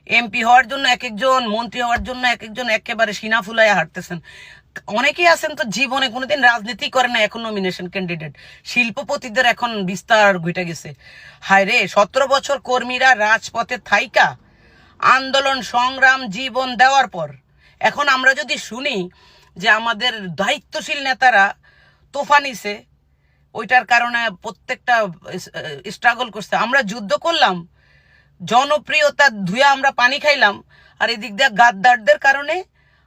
MP হওয়ার জন্য এক একজন, মন্ত্রী হওয়ার জন্য এক একজন একেবারে সিনা ফুলাইয়া হাঁটতেছেন। অনেকেই আছেন তো জীবনে কোনোদিন রাজনীতি করে না, এখন নমিনেশন ক্যান্ডিডেট। শিল্পপতিদের এখন বিস্তার ঘুটে গেছে। হায় রে, 17 বছর কর্মীরা রাজপথে থাইকা আন্দোলন সংগ্রাম জীবন দেওয়ার পর এখন আমরা যদি শুনি যে আমাদের দায়িত্বশীল নেতারা তোফা নিছে, ওইটার কারণে প্রত্যেকটা স্ট্রাগল করছে, আমরা যুদ্ধ করলাম, জনপ্রিয়তা ধুয়ে আমরা পানি খাইলাম, আর এদিক দিয়ে গাদ্দারদের কারণে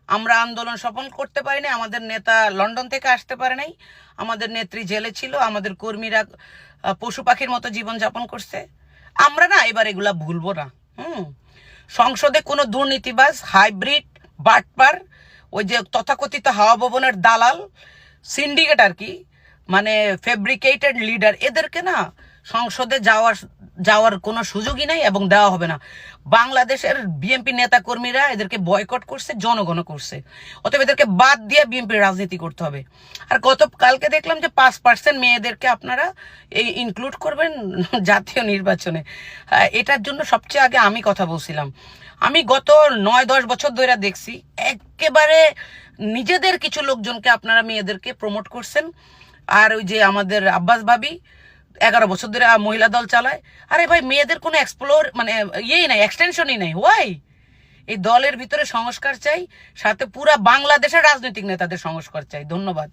আমরা আন্দোলন সফল করতে পারিনি, আমাদের নেতা লন্ডন থেকে আসতে পারে নাই, আমাদের নেত্রী জেলে ছিল, আমাদের কর্মীরা পশু পাখির মতো জীবনযাপন করছে। আমরা না এবার এগুলা ভুলবো না। সংসদে কোনো দুর্নীতিবাজ, হাইব্রিড, বাটপার, ওই যে তথাকথিত হাওয়া ভবনের দালাল, সিন্ডিকেট আর কি, মানে ফেব্রিকেটেড লিডার, এদেরকে না সংসদে যাওয়ার কোনো সুযোগই নাই এবং দেওয়া হবে না। বাংলাদেশের বিএনপি নেতা কর্মীরা এদেরকে বয়কট করছে, জনগণ করছে, অতএব এদেরকে বাদ দিয়ে বিএনপির রাজনীতি করতে হবে। আর গতকালকে দেখলাম যে 5% মেয়েদেরকে আপনারা এই ইনক্লুড করবেন জাতীয় নির্বাচনে। এটার জন্য সবচেয়ে আগে আমি কথা বলছিলাম। আমি গত 9-10 বছর ধরে দেখছি একেবারে নিজেদের কিছু লোকজনকে আপনারা মেয়েদেরকে প্রমোট করছেন। আর ওই যে আমাদের আব্বাস ভাবি 11 বছর ধরে মহিলা দল চালায়। আরে ভাই, মেয়েদের কোনো এক্সপ্লোর মানে ইয়েই নাই, এক্সটেনশনই নাই। ওয়াই? এই দলের ভিতরে সংস্কার চাই, সাথে পুরা বাংলাদেশের রাজনৈতিক নেতাদের সংস্কার চাই। ধন্যবাদ।